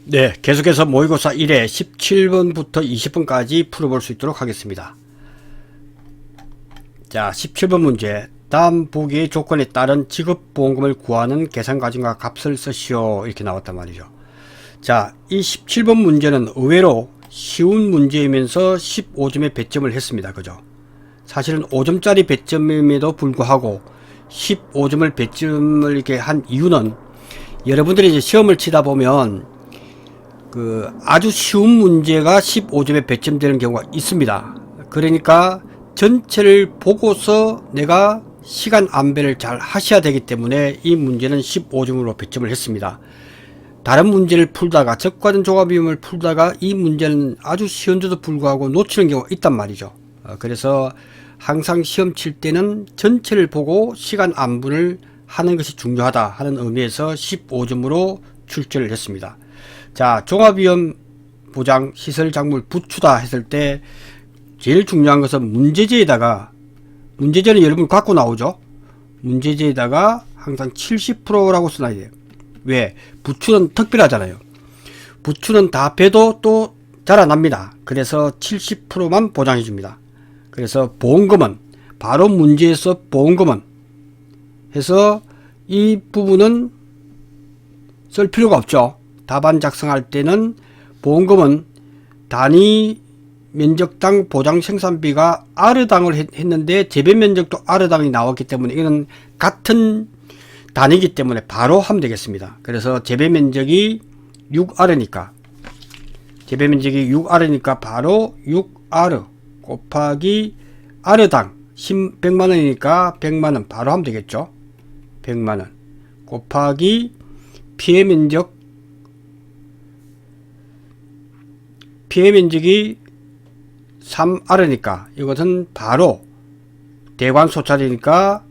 네, 계속해서 모의고사 1회 17번부터 20번까지 풀어볼 수 있도록 하겠습니다. 자, 17번 문제. 다음 보기의 조건에 따른 지급보험금을 구하는 계산과정과 값을 쓰시오. 이렇게 나왔단 말이죠. 자, 이 17번 문제는 의외로 쉬운 문제이면서 15점의 배점을 했습니다. 그죠? 사실은 5점짜리 배점임에도 불구하고 15점을 배점을 이렇게 한 이유는 여러분들이 이제 시험을 치다 보면 아주 쉬운 문제가 15점에 배점되는 경우가 있습니다. 그러니까 전체를 보고서 내가 시간 안배를 잘 하셔야 되기 때문에 이 문제는 15점으로 배점을 했습니다. 다른 문제를 풀다가 적과점 조합비움을 풀다가 이 문제는 아주 쉬운데도 불구하고 놓치는 경우가 있단 말이죠. 그래서 항상 시험 칠 때는 전체를 보고 시간 안분을 하는 것이 중요하다 하는 의미에서 15점으로 출제를 했습니다. 자, 종합위험 보장 시설 작물 부추다 했을 때 제일 중요한 것은 문제제에다가, 문제제는 여러분 갖고 나오죠. 문제제에다가 항상 70%라고 써놔야 돼요. 왜? 부추는 특별하잖아요. 부추는 다 배도 또 자라납니다. 그래서 70%만 보장해 줍니다. 그래서 보험금은 바로 문제에서 보험금은 해서 이 부분은 쓸 필요가 없죠. 답안 작성할 때는 보험금은 단위 면적당 보장 생산비가 아르당을 했는데 재배 면적도 아르당이 나왔기 때문에 이건 같은 단위이기 때문에 바로 하면 되겠습니다. 그래서 재배 면적이 6아르니까 재배 면적이 6아르니까 바로 6아르 곱하기 아르당 100만원이니까 100만원 바로 하면 되겠죠. 100만원 곱하기 피해 면적이 3아르니까 이것은 바로 대관소차리니까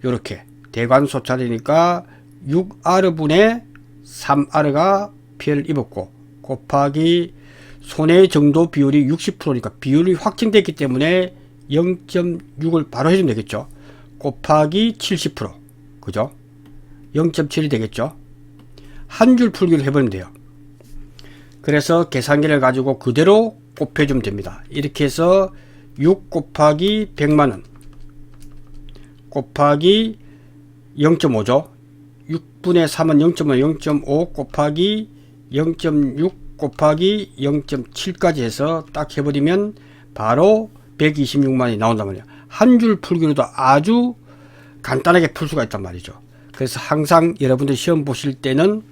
요렇게 대관소차리니까 6아르분의 3아르가 피해를 입었고 곱하기 손해 정도 비율이 60%니까 비율이 확정됐기 때문에 0.6을 바로 해주면 되겠죠. 곱하기 70% 그죠? 0.7이 되겠죠. 한 줄 풀기를 해보면 돼요. 그래서 계산기를 가지고 그대로 곱해주면 됩니다. 이렇게 해서 6 곱하기 100만원 곱하기 0.5죠. 6분의 3은 0.5, 0.5 곱하기 0.6 곱하기 0.7까지 해서 딱 해버리면 바로 126만원이 나온단 말이에요. 한 줄 풀기로도 아주 간단하게 풀 수가 있단 말이죠. 그래서 항상 여러분들 시험 보실 때는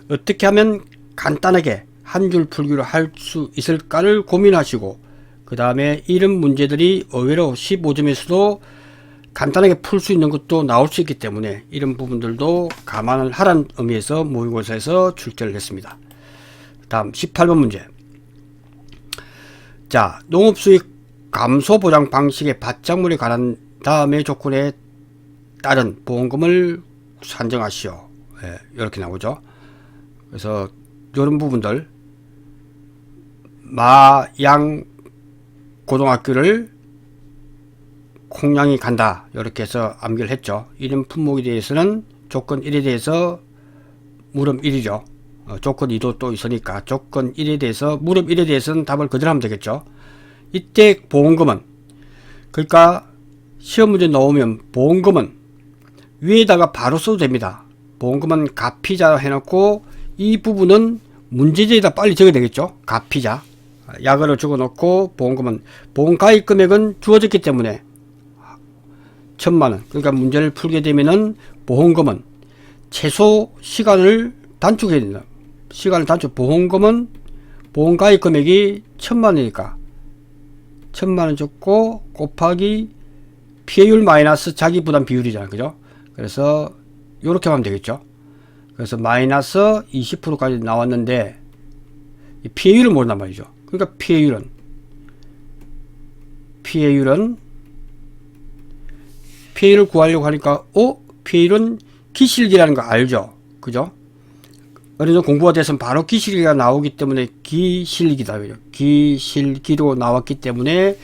어떻게 하면 간단하게 한 줄 풀기로 할 수 있을까를 고민하시고 그 다음에 이런 문제들이 의외로 15점에서도 간단하게 풀 수 있는 것도 나올 수 있기 때문에 이런 부분들도 감안을 하라는 의미에서 모의고사에서 출제를 했습니다. 다음 18번 문제. 자, 농업수익 감소 보장 방식의 밭작물에 관한 다음의 조건에 따른 보험금을 산정하시오. 예, 이렇게 나오죠. 그래서 이런 부분들 마, 양 고등학교를 콩양이 간다 이렇게 해서 암기를 했죠. 이런 품목에 대해서는 조건 1에 대해서 물음 1이죠. 조건 2도 또 있으니까 조건 1에 대해서 물음 1에 대해서는 답을 그대로 하면 되겠죠. 이때 보험금은 그러니까 시험 문제 나오면 보험금은 위에다가 바로 써도 됩니다. 보험금은 가피자 해놓고 이 부분은 문제제에다 빨리 적어야 되겠죠. 가피자 약을 적어놓고 보험금은 보험가입 금액은 주어졌기 때문에 1000만원 그러니까 문제를 풀게 되면은 보험금은 최소 시간을 단축해야 된다. 시간을 단축 보험금은 보험가입 금액이 1000만원이니까 1000만원 적고 곱하기 피해율 마이너스 자기부담 비율이잖아. 그죠? 그래서 요렇게 하면 되겠죠. 그래서 마이너스 20%까지 나왔는데 피해율을 모른단 말이죠. 그러니까 피해율을 구하려고 하니까 피해율은 기실기라는 거 알죠. 그죠? 어느 정도 공부가 돼서 바로 기실기가 나오기 때문에 기실기다. 기실기로 나왔기 때문에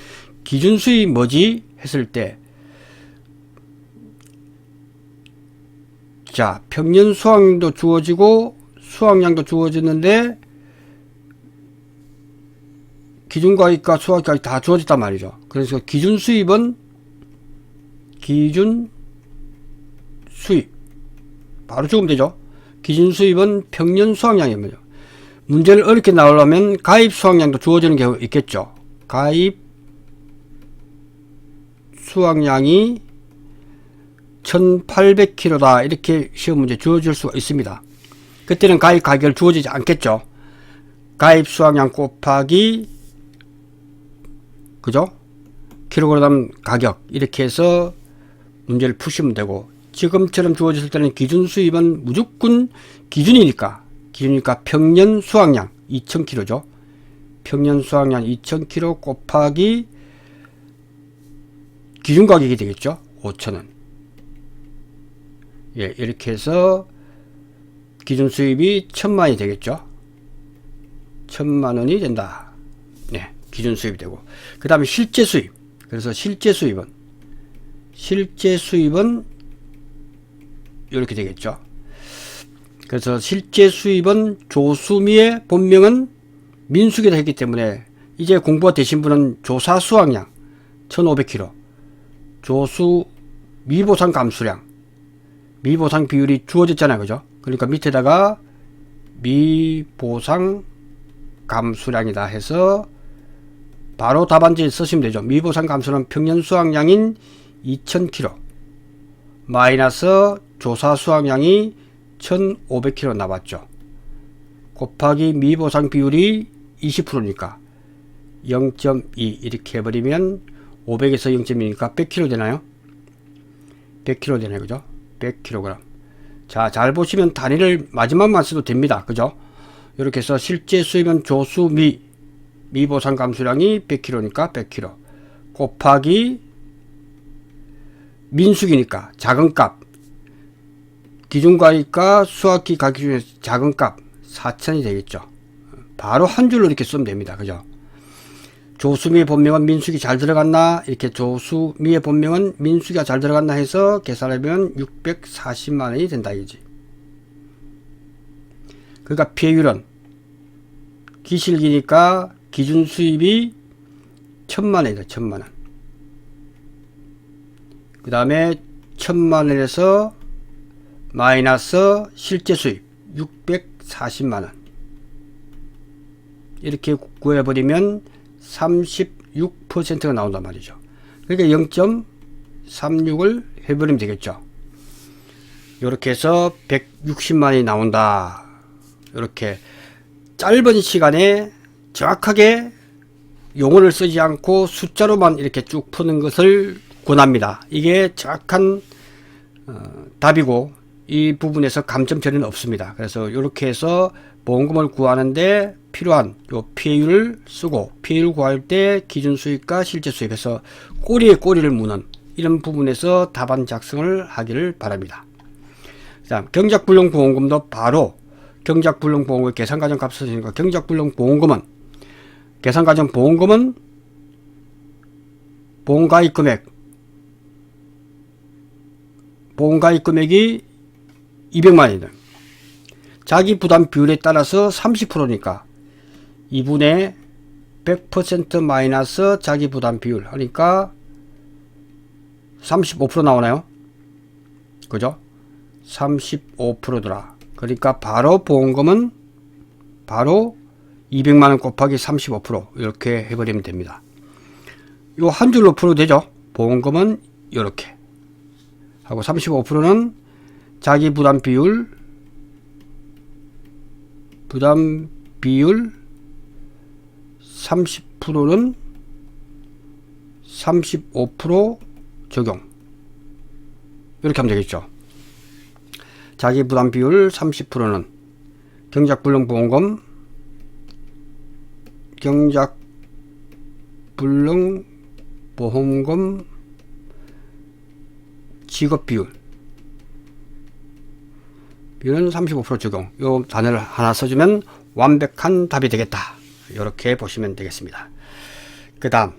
기준수익이 뭐지? 했을 때 자, 평년 수확량도 주어지고 수확량도 주어지는데 기준가액과 수학가액 다 주어졌단 말이죠. 그래서 기준 수입은 기준 수입 바로 적으면 되죠. 기준 수입은 평년 수확량입니다. 문제를 어렵게 나오려면 가입 수확량도 주어지는 경우 있겠죠. 가입 수확량이 1800kg다 이렇게 시험 문제 주어질 수가 있습니다. 그때는 가입 가격을 주어지지 않겠죠. 가입 수확량 곱하기 그죠? 킬로그램 가격 이렇게 해서 문제를 푸시면 되고, 지금처럼 주어졌을 때는 기준 수입은 무조건 기준이니까 평년 수확량 2000kg죠. 평년 수확량 2000kg 곱하기 기준 가격이 되겠죠. 5,000원. 예, 이렇게 해서 기준 수입이 1000만원이 되겠죠. 1000만원이 된다. 네, 기준 수입이 되고. 그 다음에 실제 수입. 그래서 실제 수입은 이렇게 되겠죠. 그래서 실제 수입은 조수미의 본명은 민숙이다 했기 때문에 이제 공부가 되신 분은 조사 수확량 1500kg, 조수 미보상 감수량, 미보상 비율이 주어졌잖아요. 그죠? 그러니까 밑에다가 미보상 감수량이다 해서 바로 답안지에 쓰시면 되죠. 미보상 감수는 평년 수확량인 2000kg 마이너스 조사 수확량이 1500kg 나왔죠. 곱하기 미보상 비율이 20%니까 0.2 이렇게 해버리면 500에서 0.2니까 100kg 되나요? 100kg 되나요? 그죠? 100kg. 자, 잘 보시면 단위를 마지막만 써도 됩니다. 그죠? 이렇게 해서 실제 수입은 조수 미보상 감수량이 100kg니까 100kg 곱하기 민숙이니까 작은 값, 기준가격과 수학기 가격 중에서 작은 값 4,000이 되겠죠. 바로 한 줄로 이렇게 쓰면 됩니다. 그죠? 조수미의 본명은 민숙이 잘 들어갔나? 이렇게 조수미의 본명은 민숙이가 잘 들어갔나 해서 계산하면 640만원이 된다 이거지. 그러니까 피해율은 기실기니까 기준 수입이 1000만원이다. 1000만원. 그 다음에 1000만원에서 마이너스 실제 수입 640만원 이렇게 구해버리면 36%가 나온단 말이죠. 그러니까 0.36을 해버리면 되겠죠. 이렇게 해서 160만원이 나온다. 이렇게 짧은 시간에 정확하게 용어를 쓰지 않고 숫자로만 이렇게 쭉 푸는 것을 권합니다. 이게 정확한 답이고 이 부분에서 감점 처리는 없습니다. 그래서 이렇게 해서 보험금을 구하는데 필요한 요 피해율을 쓰고, 피해율 구할 때 기준 수입과 실제 수입에서 꼬리에 꼬리를 무는 이런 부분에서 답안 작성을 하기를 바랍니다. 자, 경작불능보험금도 바로 경작불능보험금 계산과정 값을 쓰니까 경작불능보험금은 계산과정 보험금은 보험가입 금액이 200만원이다. 자기 부담 비율에 따라서 30%니까 2분의 100% 마이너스 자기 부담 비율 하니까 35% 나오나요? 그죠? 35%더라. 그러니까 바로 보험금은 바로 200만원 곱하기 35% 이렇게 해버리면 됩니다. 요 한 줄로 풀어도 되죠. 보험금은 이렇게 하고 35%는 자기 부담 비율 30%는 35% 적용 이렇게 하면 되겠죠. 자기 부담 비율 30%는 경작불능보험금 지급 비율은 35% 적용. 요 단어를 하나 써주면 완벽한 답이 되겠다. 이렇게 보시면 되겠습니다. 그 다음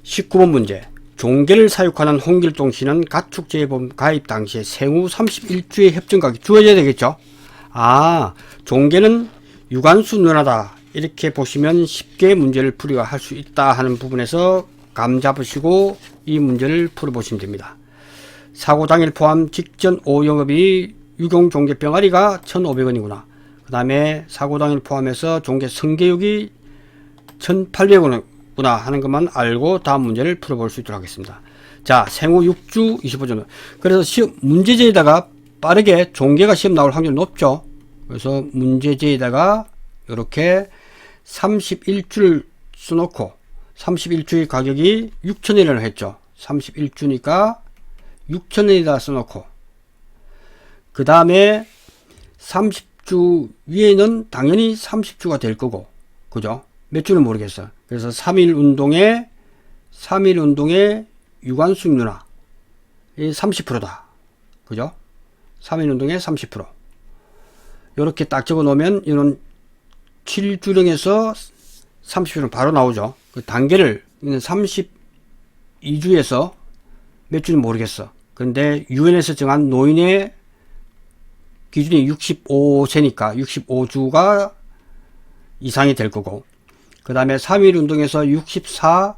19번 문제. 종계를 사육하는 홍길동 씨는 가축재보험 가입 당시에 생후 31주의 협정가격이 주어져야 되겠죠. 아, 종계는 유관수 누나다 이렇게 보시면 쉽게 문제를 풀이가 할 수 있다 하는 부분에서 감 잡으시고 이 문제를 풀어보시면 됩니다. 사고당일 포함 직전 오영업이 유경 종계 병아리가 1,500원이구나. 그 다음에 사고당일 포함해서 종계 성계육이 1,800원이구나 하는 것만 알고 다음 문제를 풀어볼 수 있도록 하겠습니다. 자, 생후 6주 25점. 그래서 시험 문제지에다가 빠르게 종계가 시험 나올 확률이 높죠. 그래서 문제지에다가 이렇게 31주를 써놓고 31주의 가격이 6,000원이라고 했죠. 31주니까 6,000원에다 써놓고 그 다음에 30주 위에는 당연히 30주가 될 거고, 그죠? 몇 주는 모르겠어. 그래서 3일 운동에 유관 수익률화 30%다. 그죠? 3일 운동에 30%. 요렇게 딱 적어 놓으면 이런 7주령에서 30주령 바로 나오죠. 그 단계를 32주에서 몇 주는 모르겠어. 그런데 유엔에서 정한 노인의 기준이 65세니까 65주가 이상이 될 거고, 그 다음에 3일 운동에서 64,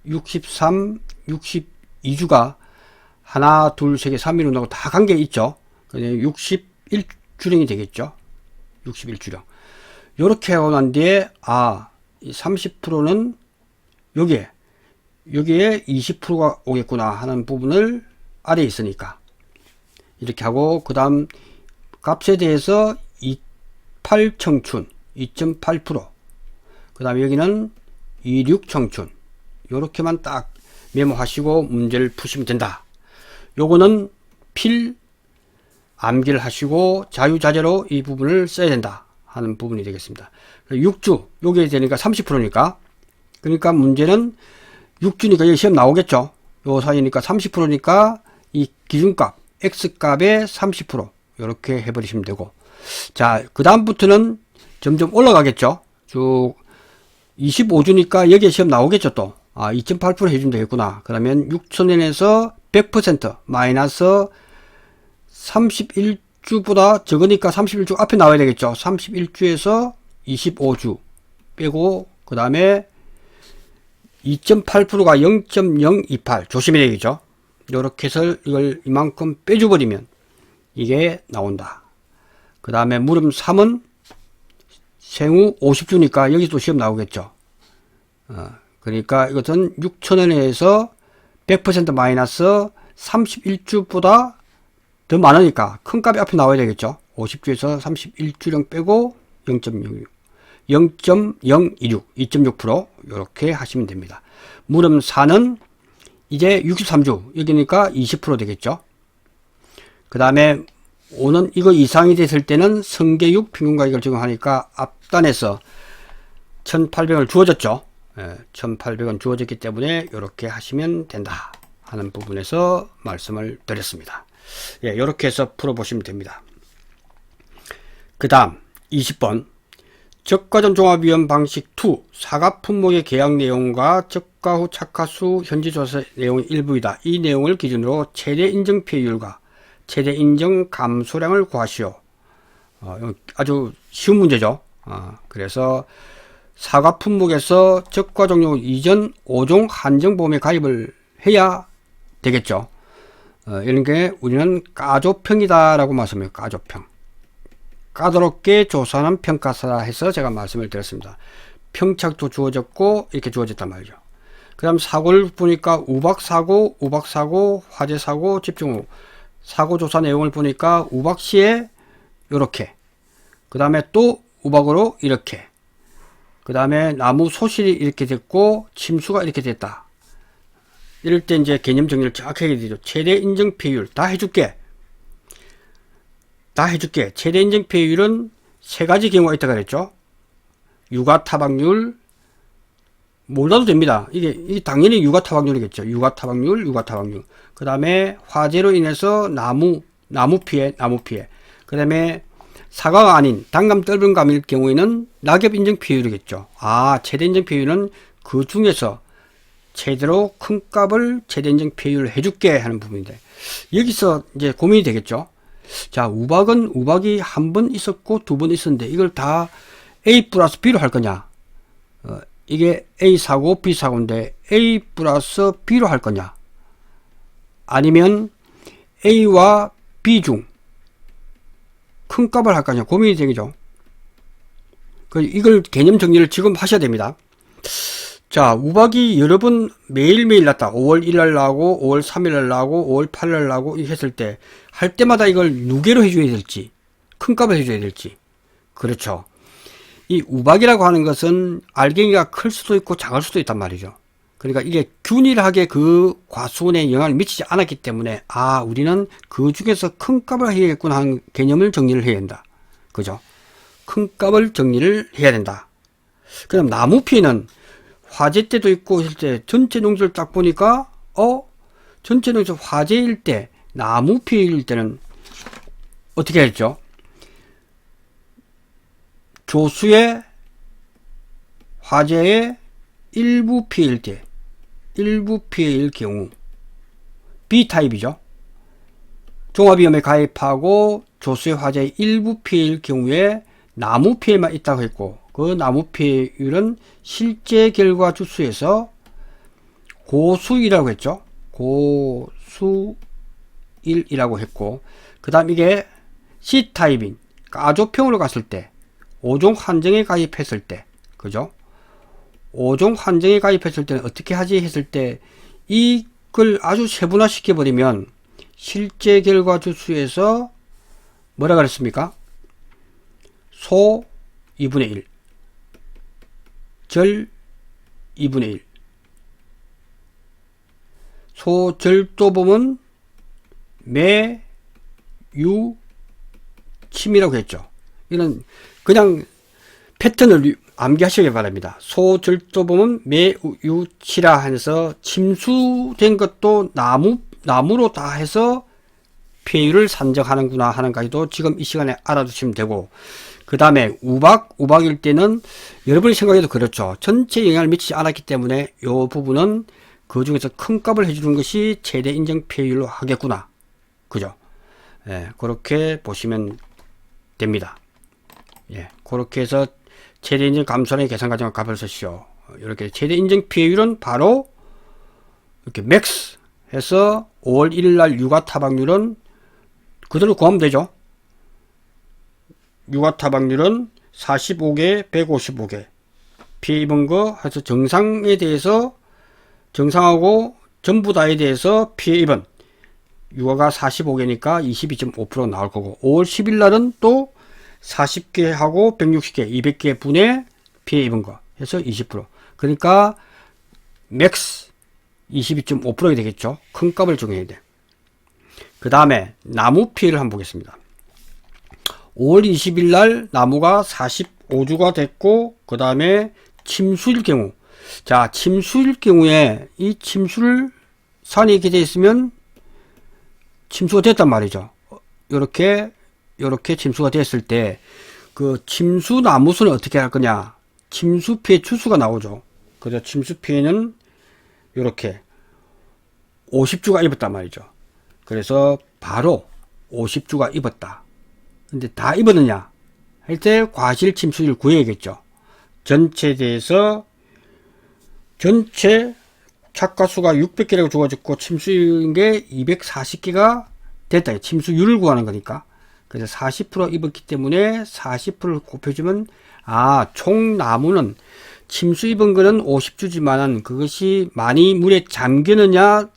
63, 62주가 하나, 둘, 세 개, 3일 운동하고 다 관계 있죠. 61주령이 되겠죠. 61주령. 요렇게 하고 난 뒤에, 이 30%는 여기에 20%가 오겠구나 하는 부분을 아래에 있으니까. 이렇게 하고, 그 다음 값에 대해서 28 청춘, 2.8%. 그 다음에 여기는 26 청춘. 요렇게만 딱 메모하시고 문제를 푸시면 된다. 요거는 암기를 하시고 자유자재로 이 부분을 써야 된다 하는 부분이 되겠습니다. 6주, 요게 되니까 30%니까. 그러니까 문제는 6주니까 여기 시험 나오겠죠. 요 사이니까 30%니까 이 기준값, X값의 30%. 요렇게 해버리시면 되고. 자, 그 다음부터는 점점 올라가겠죠. 쭉 25주니까 여기에 시험 나오겠죠 또. 2.8% 해주면 되겠구나. 그러면 6,000원에서 100% 마이너스 31주보다 적으니까 31주 앞에 나와야 되겠죠. 31주에서 25주 빼고, 그 다음에 2.8%가 0.028 조심해야 되겠죠. 요렇게 해서 이걸 이만큼 빼줘버리면 이게 나온다. 그 다음에 물음 3은 생후 50주니까 여기도 시험 나오겠죠. 그러니까 이것은 6,000원에서 100% 마이너스 31주보다 더 많으니까 큰 값이 앞에 나와야 되겠죠. 50주에서 31주령 빼고 0.06, 2.6% 이렇게 하시면 됩니다. 물음 4는 이제 63주 여기니까 20% 되겠죠. 그 다음에 5는 이거 이상이 됐을 때는 성계육 평균가격을 적용하니까 앞단에서 1,800원을 주어졌죠. 1,800원 주어졌기 때문에 이렇게 하시면 된다 하는 부분에서 말씀을 드렸습니다. 이렇게 해서 풀어보시면 됩니다. 그 다음 20번 저가 전 종합위원 방식 2 사과 품목의 계약 내용과 저가 후 착화수 현지조사 내용의 일부이다. 이 내용을 기준으로 최대 인정 피해율과 최대 인정 감소량을 구하시오. 아주 쉬운 문제죠. 그래서 사과 품목에서 저가 종료 이전 5종 한정보험에 가입을 해야 되겠죠. 이런 게 우리는 까조평이다 라고 말씀해요. 까조평. 까다롭게 조사하는 평가사라 해서 제가 말씀을 드렸습니다. 평착도 주어졌고 이렇게 주어졌단 말이죠. 그 다음 사고를 보니까 우박사고, 화재사고, 집중호우 사고조사 내용을 보니까 우박시에 요렇게, 그 다음에 또 우박으로 이렇게, 그 다음에 나무 소실이 이렇게 됐고 침수가 이렇게 됐다. 이럴 때 이제 개념 정리를 정확하게 되죠. 최대 인정 피해율 다 해줄게. 최대 인정 피해율은 세 가지 경우가 있다고 그랬죠. 유가 타박률, 몰라도 됩니다. 이게 당연히 유가 타박률이겠죠. 유가 타박률. 그 다음에 화재로 인해서 나무 피해. 그 다음에 사과가 아닌 단감 떫은 감일 경우에는 낙엽 인정 피해율이겠죠. 최대 인정 피해율은 그 중에서 최대로 큰 값을 최대 인정 피해율을 해줄게 하는 부분인데, 여기서 이제 고민이 되겠죠. 자, 우박은 우박이 한 번 있었고 두 번 있었는데 이걸 다 A 플러스 B로 할 거냐? 이게 A 사고 B 사고인데 A 플러스 B로 할 거냐? 아니면 A와 B 중 큰 값을 할 거냐? 고민이 되겠죠. 이걸 개념 정리를 지금 하셔야 됩니다. 자, 우박이 여러 번 매일매일 났다. 5월 1일 나오고 5월 3일 나오고 5월 8일 나오고 이렇게 했을 때 할 때마다 이걸 누계로 해줘야 될지 큰 값을 해줘야 될지. 그렇죠. 이 우박이라고 하는 것은 알갱이가 클 수도 있고 작을 수도 있단 말이죠. 그러니까 이게 균일하게 그 과수원에 영향을 미치지 않았기 때문에 우리는 그 중에서 큰 값을 해야겠구나 하는 개념을 정리를 해야 된다. 그죠? 큰 값을 정리를 해야 된다. 그럼 나무 피해는 화재 때도 있고 했을 때 전체 농지를 딱 보니까 전체 농지 화재일 때 나무 피해일 때는 어떻게 했죠? 조수의 화재의 일부 피해일 때 일부 피해일 경우 B타입이죠. 종합위험에 가입하고 조수의 화재의 일부 피해일 경우에 나무 피해만 있다고 했고 그 나무 피해율은 실제 결과 주수에서 고수이라고 했죠. 고수일이라고 했고 그 다음 이게 C타입인 가조평으로 갔을 때 5종 한정에 가입했을 때 그죠? 5종 한정에 가입했을 때는 어떻게 하지 했을 때 이걸 아주 세분화 시켜버리면 실제 결과 주수에서 뭐라 그랬습니까? 소 2분의 1 절 2분의 1 소절도범은 매, 유, 침이라고 했죠. 이는 그냥 패턴을 암기하시기 바랍니다. 소절도범은 매, 유, 치라 해서 침수된 것도 나무로 다 해서 피해율을 산정하는구나 하는 까지도 지금 이 시간에 알아두시면 되고 그 다음에 우박일 때는 여러분이 생각해도 그렇죠. 전체 영향을 미치지 않았기 때문에 이 부분은 그 중에서 큰 값을 해주는 것이 최대 인정 피해율로 하겠구나. 그죠? 예, 그렇게 보시면 됩니다. 예, 그렇게 해서 최대 인정 감소의 계산 과정을 값을 쓰시오. 이렇게 최대 인정 피해율은 바로 이렇게 맥스 해서 5월 1일 날 유가 타박률은 그대로 구하면 되죠. 유가 타박률은 45개, 155개. 피해 입은 거 해서 정상에 대해서 정상하고 전부 다에 대해서 피해 입은 유가가 45개니까 22.5% 나올 거고 5월 10일 날은 또 40개 하고 160개, 200개 분의 피해 입은 거 해서 20%. 그러니까 맥스 22.5%가 되겠죠. 큰 값을 정해야 돼. 그 다음에 나무 피해를 한번 보겠습니다. 5월 20일 날 나무가 45주가 됐고 그 다음에 침수일 경우 자 침수일 경우에 이 침수를 산이 이렇게 되어 있으면 침수가 됐단 말이죠. 요렇게 침수가 됐을 때 그 침수 나무수는 어떻게 할 거냐 침수 피해 주수가 나오죠. 그래서 침수 피해는 요렇게 50주가 입었단 말이죠. 그래서 바로 50주가 입었다. 근데 다 입었느냐 할 때 과실 침수율 구해야겠죠. 전체에 대해서 전체 착가수가 600개라고 주어졌고 침수인 게 240개가 됐다. 침수율을 구하는 거니까. 그래서 40% 입었기 때문에 40%를 곱해주면 총 나무는 침수 입은 거는 50주지만은 그것이 많이 물에 잠겼느냐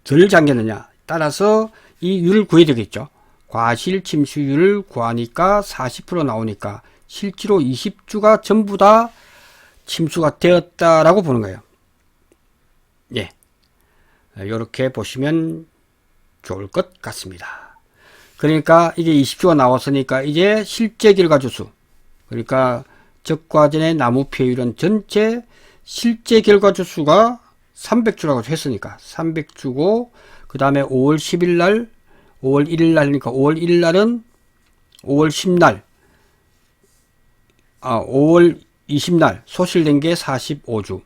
덜 잠겼느냐 따라서 이 율을 구해야 되겠죠. 과실 침수율을 구하니까 40% 나오니까 실제로 20주가 전부 다 침수가 되었다라고 보는 거예요. 예. 이렇게 보시면 좋을 것 같습니다. 그러니까 이게 20주가 나왔으니까 이제 실제 결과 주수. 그러니까 적과전의 나무 피해율은 전체 실제 결과 주수가 300주라고 했으니까 300주고 그 다음에 5월 10일 날 5월 1일 날이니까 5월 1일 날은 5월 10날 5월 20날 소실된 게 45주.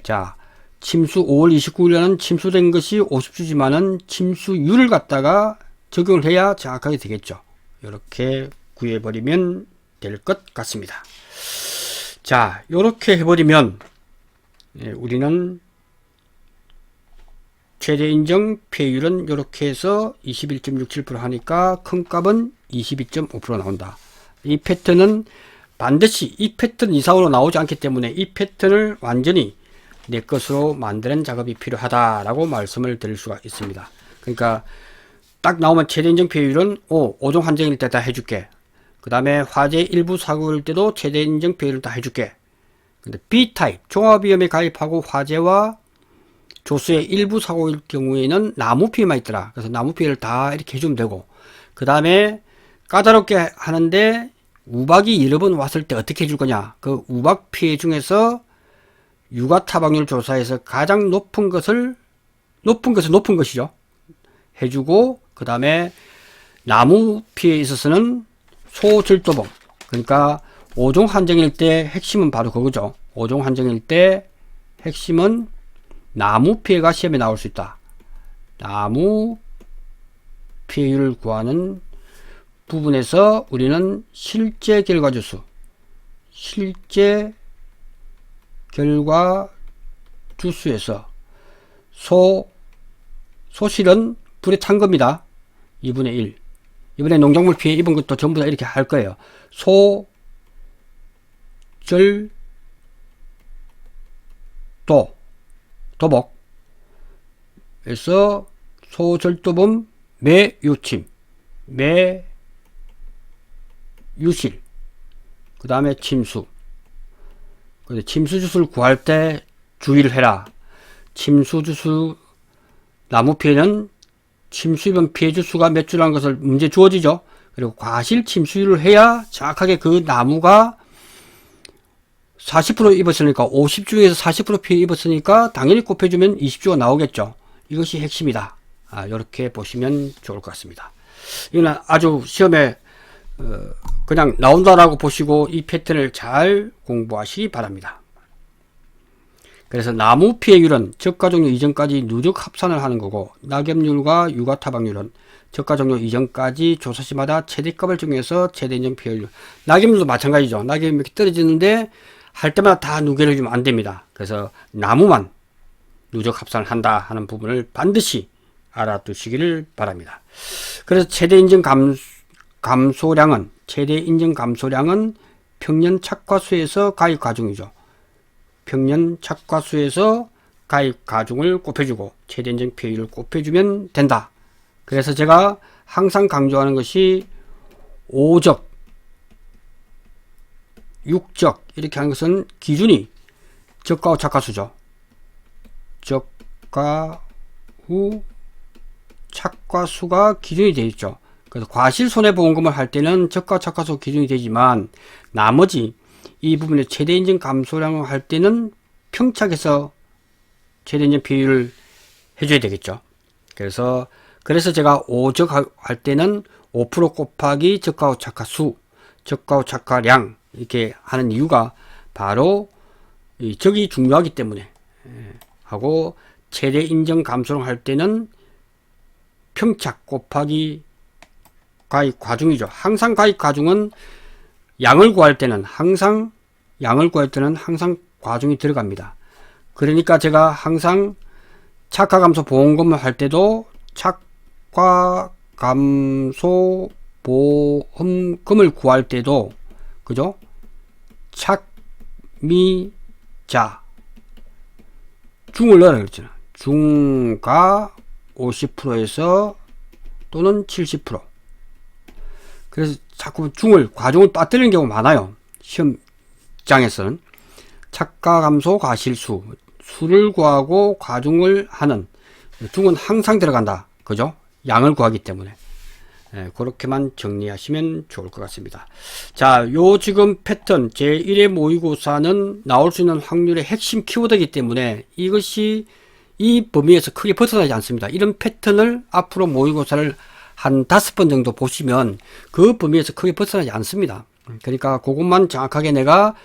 자, 침수 5월 29일 날은 침수된 것이 50주지만은 침수율을 갖다가 적용을 해야 정확하게 되겠죠. 이렇게 구해버리면 될 것 같습니다. 자, 요렇게 해버리면 우리는 최대 인정 폐율은 이렇게 해서 21.67% 하니까 큰 값은 22.5% 나온다. 이 패턴은 반드시 이 패턴 이상으로 나오지 않기 때문에 이 패턴을 완전히 내 것으로 만드는 작업이 필요하다라고 말씀을 드릴 수가 있습니다. 그러니까 딱 나오면 최대 인정 폐율은 5종 한정일 때 다 해줄게. 그 다음에 화재 일부 사고일 때도 최대 인정 폐율을 다 해줄게. 근데 B타입 종합위험에 가입하고 화재와 조수의 일부 사고일 경우에는 나무 피해만 있더라. 그래서 나무 피해를 다 이렇게 해주면 되고, 그 다음에 까다롭게 하는데 우박이 여러 번 왔을 때 어떻게 해줄 거냐. 그 우박 피해 중에서 유가 타박률 조사에서 가장 높은 것을 높은 것이죠. 해주고, 그 다음에 나무 피해에 있어서는 소절도범, 그러니까 5종 한정일 때 핵심은 바로 그거죠. 5종 한정일 때 핵심은 나무 피해가 시험에 나올 수 있다. 나무 피해율을 구하는 부분에서 우리는 실제 결과 주수에서 소실은 불에 탄 겁니다. 2분의 1. 이번에 농작물 피해 입은 것도 전부 다 이렇게 할 거예요. 도복에서 소절도범 매유침, 매유실, 그 다음에 침수. 침수주수를 구할 때 주의를 해라. 침수주수 나무 피해는 침수입은 피해 주수가 몇 주라는 것을 문제 주어지죠. 그리고 과실 침수율을 해야 정확하게 그 나무가 40% 입었으니까 50주에서 40% 피해 입었으니까 당연히 곱해주면 20주가 나오겠죠. 이것이 핵심이다. 이렇게 보시면 좋을 것 같습니다. 이거는 아주 시험에 그냥 나온다라고 보시고 이 패턴을 잘 공부하시기 바랍니다. 그래서 나무 피해율은 저가 종료 이전까지 누적 합산을 하는 거고, 낙엽률과 유가 타박률은 저가 종료 이전까지 조사시마다 최대값을 정해서 최대 인정 피해율. 낙엽률도 마찬가지죠. 낙엽이 이렇게 떨어지는데 할 때마다 다 누계를 주면 안 됩니다. 그래서 나무만 누적 합산을 한다 하는 부분을 반드시 알아두시기를 바랍니다. 그래서 최대 인정 감소량은 평년 착과수에서 가입 가중이죠. 평년 착과수에서 가입 가중을 곱해주고 최대 인정 피해율을 곱해주면 된다. 그래서 제가 항상 강조하는 것이 5적, 6적 이렇게 하는 것은 기준이 저가 후 착과수죠. 저가 후 착과수가 기준이 되어 있죠. 그래서 과실손해보험금을 할 때는 저가 착과수 기준이 되지만 나머지 이 부분에 최대 인정 감소량을 할 때는 평착해서 최대 인정 비율을 해줘야 되겠죠. 그래서 제가 5적 할 때는 5% 곱하기 저가 후 착과수, 저가 후 착과량 이렇게 하는 이유가 바로 이 적이 중요하기 때문에 하고, 최대 인정 감소를 할 때는 평착 곱하기 가입 과중이죠. 항상 가입 과중은 양을 구할 때는 항상 과중이 들어갑니다. 그러니까 제가 항상 착화 감소 보험금을 할 때도 착화 감소 보험금을 구할 때도 그죠? 착미자 중을 넣으라 그랬잖아. 중가 50%에서 또는 70%. 그래서 자꾸 과중을 빠뜨리는 경우가 많아요. 시험장에서는. 착가 감소 과실수. 수를 구하고 과중을 하는. 중은 항상 들어간다. 그죠? 양을 구하기 때문에. 그렇게만 정리하시면 좋을 것 같습니다. 자, 요 지금 패턴 제1회 모의고사는 나올 수 있는 확률의 핵심 키워드이기 때문에 이것이 이 범위에서 크게 벗어나지 않습니다. 이런 패턴을 앞으로 모의고사를 한 5번 정도 보시면 그 범위에서 크게 벗어나지 않습니다. 그러니까 그것만 정확하게 내가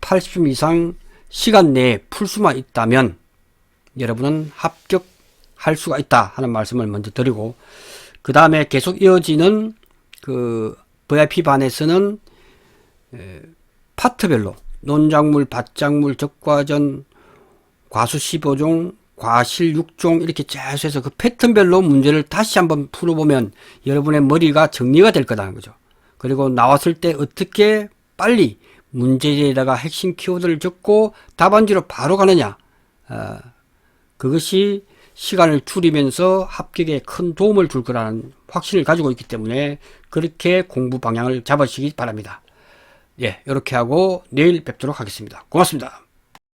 80점 이상 시간 내에 풀 수만 있다면 여러분은 합격할 수가 있다 하는 말씀을 먼저 드리고, 그 다음에 계속 이어지는 그 VIP 반에서는 파트별로 논작물, 밭작물, 적과전, 과수 15종, 과실 6종 이렇게 재수해서 그 패턴별로 문제를 다시 한번 풀어보면 여러분의 머리가 정리가 될 거라는 거죠. 그리고 나왔을 때 어떻게 빨리 문제지에다가 핵심 키워드를 적고 답안지로 바로 가느냐, 그것이 시간을 줄이면서 합격에 큰 도움을 줄 거라는 확신을 가지고 있기 때문에 그렇게 공부 방향을 잡으시기 바랍니다. 예, 이렇게 하고 내일 뵙도록 하겠습니다. 고맙습니다.